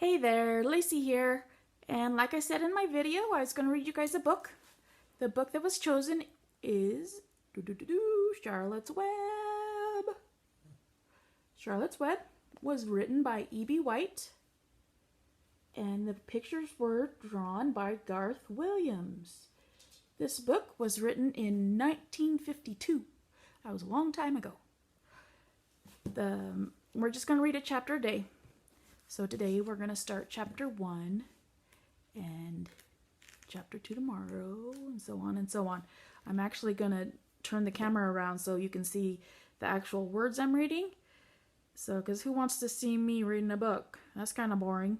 Hey there, Lacey here. And like I said in my video, I was going to read you guys a book. The book that was chosen is Charlotte's Web. Charlotte's Web was written by E.B. White, and the pictures were drawn by Garth Williams. This book was written in 1952. That was a long time ago. We're just going to read a chapter a day. So today we're going to start chapter 1 and chapter 2 tomorrow, and so on and so on. I'm actually going to turn the camera around so you can see the actual words I'm reading. So, because who wants to see me reading a book? That's kind of boring.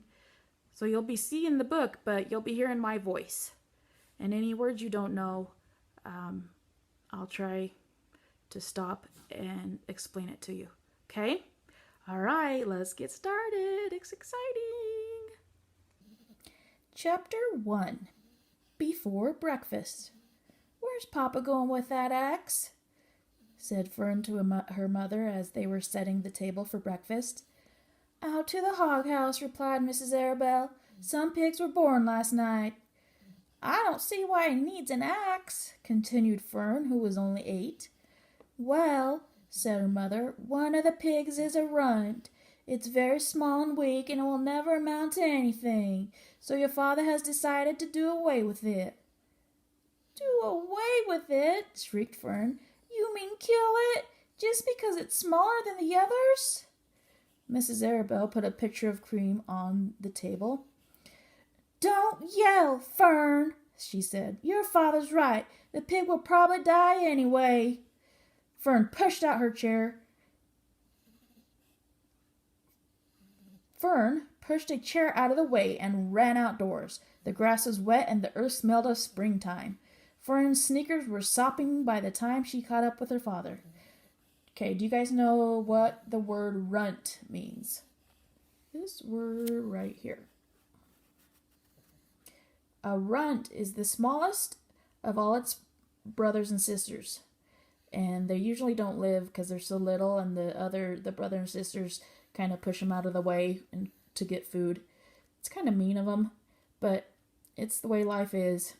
So you'll be seeing the book, but you'll be hearing my voice. And any words you don't know, I'll try to stop and explain it to you. Okay? All right, let's get started. It's exciting. Chapter 1. Before breakfast. "Where's Papa going with that axe?" said Fern to her mother as they were setting the table for breakfast. "Out to the hog house," replied Mrs. Arabelle. "Some pigs were born last night." "I don't see why he needs an axe," continued Fern, who was only 8. "Well," said her mother, "one of the pigs is a runt. It's very small and weak, and it will never amount to anything. So your father has decided to do away with it." "Do away with it?" shrieked Fern. "You mean kill it, just because it's smaller than the others?" Mrs. Arabelle put a pitcher of cream on the table. "Don't yell, Fern," she said. "Your father's right. The pig will probably die anyway." Fern pushed out her chair. Fern pushed a chair out of the way and ran outdoors. The grass was wet and the earth smelled of springtime. Fern's sneakers were sopping by the time she caught up with her father. Okay, do you guys know what the word runt means? This word right here. A runt is the smallest of all its brothers and sisters. And they usually don't live because they're so little, and the brother and sisters kind of push them out of the way and to get food. It's kind of mean of them, but it's the way life is.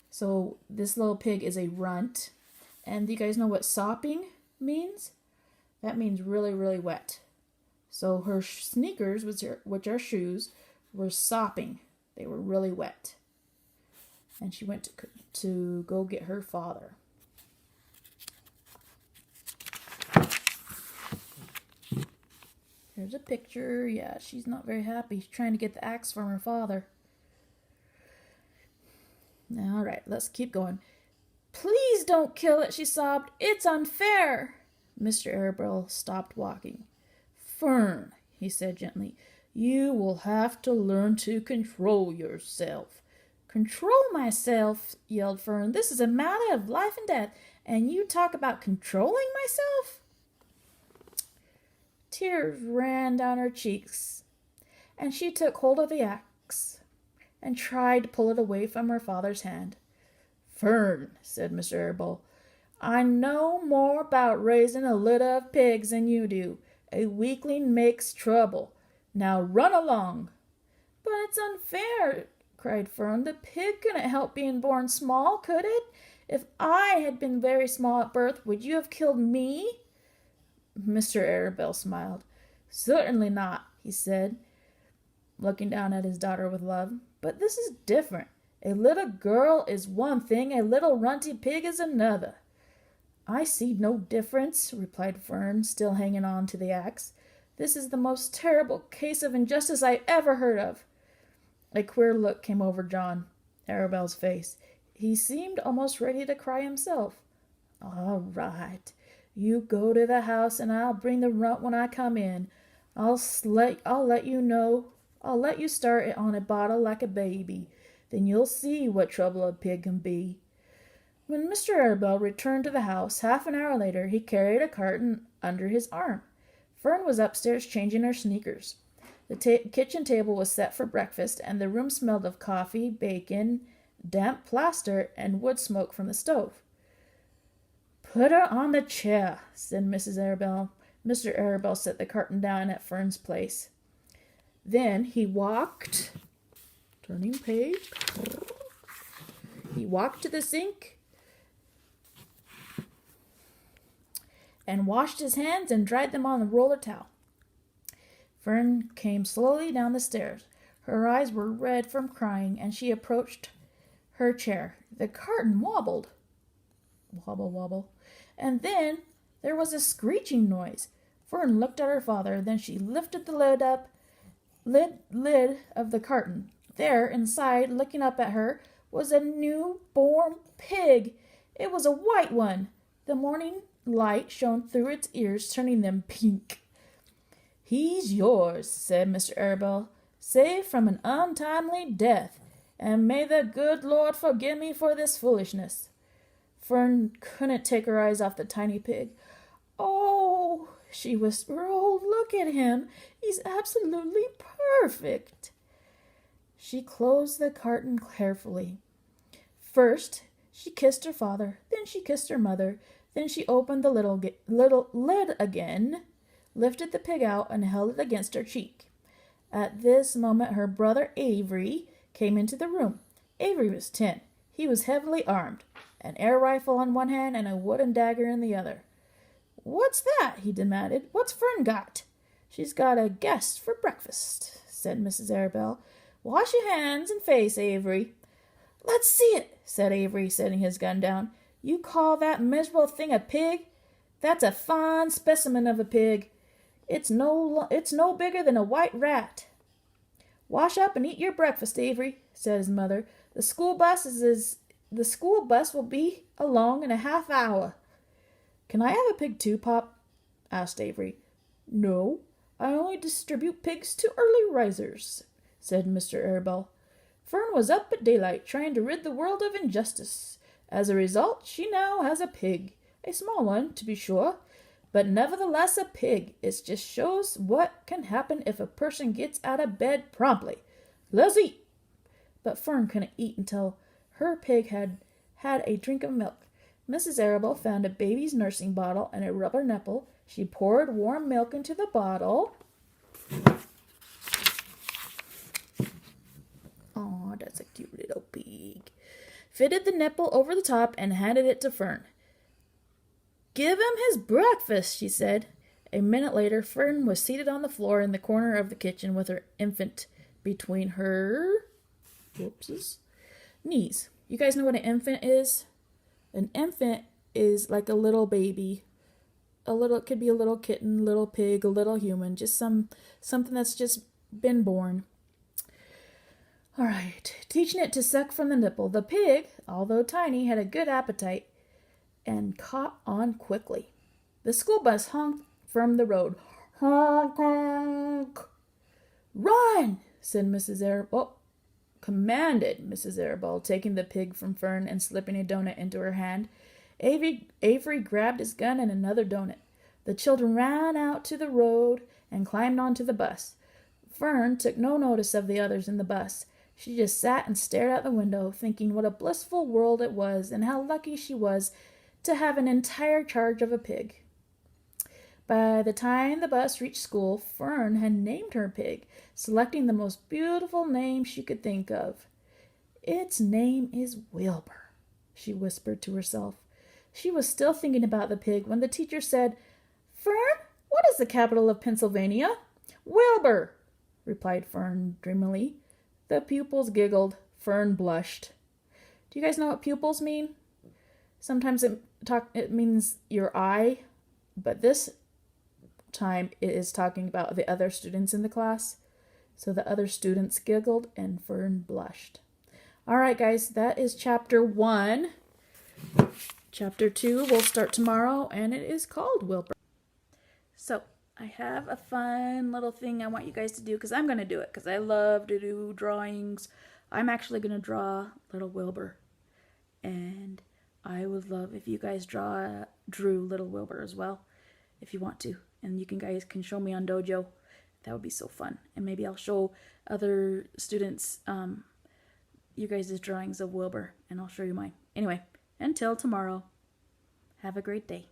So this little pig is a runt. And do you guys know what sopping means? That means really, really wet. So her sneakers, which are shoes, were sopping. They were really wet. And she went to go get her father. Here's a picture. Yeah, she's not very happy. She's trying to get the axe from her father. All right, let's keep going. "Please don't kill it," she sobbed. "It's unfair." Mr. Arabelle stopped walking. "Fern," he said gently, "you will have to learn to control yourself." "Control myself?" yelled Fern. "This is a matter of life and death, and you talk about controlling myself?" Tears ran down her cheeks, and she took hold of the axe and tried to pull it away from her father's hand. "Fern," said Mr. Arabelle, "I know more about raising a litter of pigs than you do. A weakling makes trouble. Now run along." "But it's unfair," cried Fern. "The pig couldn't help being born small, could it? If I had been very small at birth, would you have killed me?" Mr. Arabelle smiled. "Certainly not," he said, looking down at his daughter with love. "But this is different. A little girl is one thing, a little runty pig is another." "I see no difference," replied Fern, still hanging on to the axe. "This is the most terrible case of injustice I ever heard of." A queer look came over John Arabelle's face. He seemed almost ready to cry himself. "All right. You go to the house, and I'll bring the runt when I come in. I'll let you start it on a bottle like a baby. Then you'll see what trouble a pig can be." When Mr. Arabelle returned to the house, half an hour later, he carried a carton under his arm. Fern was upstairs changing her sneakers. The kitchen table was set for breakfast, and the room smelled of coffee, bacon, damp plaster, and wood smoke from the stove. "Put her on the chair," said Mrs. Arabelle. Mr. Arabelle set the carton down at Fern's place. Then he walked, turning page, he walked to the sink and washed his hands and dried them on the roller towel. Fern came slowly down the stairs. Her eyes were red from crying, and she approached her chair. The curtain wobbled. Wobble, wobble. And then there was a screeching noise. Fern looked at her father. Then she lifted the lid of the curtain. There, inside, looking up at her, was a new-born pig. It was a white one. The morning light shone through its ears, turning them pink. "He's yours," said Mr. Arabelle, "saved from an untimely death, and may the good Lord forgive me for this foolishness." Fern couldn't take her eyes off the tiny pig. "Oh," she whispered, "oh, look at him. He's absolutely perfect." She closed the curtain carefully. First, she kissed her father, then she kissed her mother, then she opened the little lid again, lifted the pig out, and held it against her cheek. At this moment, her brother Avery came into the room. Avery was 10. He was heavily armed, an air rifle in one hand and a wooden dagger in the other. "What's that?" he demanded. "What's Fern got?" "She's got a guest for breakfast," said Mrs. Arabelle. "Wash your hands and face, Avery." "Let's see it," said Avery, setting his gun down. "You call that miserable thing a pig? That's a fine specimen of a pig. It's no bigger than a white rat." "Wash up and eat your breakfast, Avery," said his mother. The school bus will be along in a half hour." "Can I have a pig too, Pop?" asked Avery. "No, I only distribute pigs to early risers," said Mr. Arabelle. "Fern was up at daylight trying to rid the world of injustice. As a result, she now has a pig. A small one, to be sure, but nevertheless a pig. It just shows what can happen if a person gets out of bed promptly. Let's eat." But Fern couldn't eat until her pig had had a drink of milk. Mrs. Arabelle found a baby's nursing bottle and a rubber nipple. She poured warm milk into the bottle. "Aw, that's a cute little pig." Fitted the nipple over the top and handed it to Fern. "Give him his breakfast," she said. A minute later, Fern was seated on the floor in the corner of the kitchen with her infant between her knees. You guys know what an infant is? An infant is like a little baby. It could be a little kitten, little pig, a little human, just something that's just been born. All right, teaching it to suck from the nipple. The pig, although tiny, had a good appetite and caught on quickly. The school bus honked from the road. "Honk, honk." "Run," said Mrs. Arabelle. Commanded Mrs. Arabelle, taking the pig from Fern and slipping a donut into her hand. Avery grabbed his gun and another donut. The children ran out to the road and climbed onto the bus. Fern took no notice of the others in the bus. She just sat and stared out the window, thinking what a blissful world it was and how lucky she was to have an entire charge of a pig. By the time the bus reached school, Fern had named her pig, selecting the most beautiful name she could think of. "Its name is Wilbur," she whispered to herself. She was still thinking about the pig when the teacher said, "Fern, what is the capital of Pennsylvania?" "Wilbur," replied Fern dreamily. The pupils giggled. Fern blushed. Do you guys know what pupils mean? Sometimes it means your eye, but this time it is talking about the other students in the class. So the other students giggled and Fern blushed. All right, guys, that is chapter 1. Chapter 2 will start tomorrow, and it is called Wilbur. So I have a fun little thing I want you guys to do, because I'm going to do it, because I love to do drawings. I'm actually going to draw little Wilbur, and I would love if you guys drew little Wilbur as well, if you want to. And you guys can show me on Dojo. That would be so fun. And maybe I'll show other students you guys' drawings of Wilbur, and I'll show you mine. Anyway, until tomorrow, have a great day.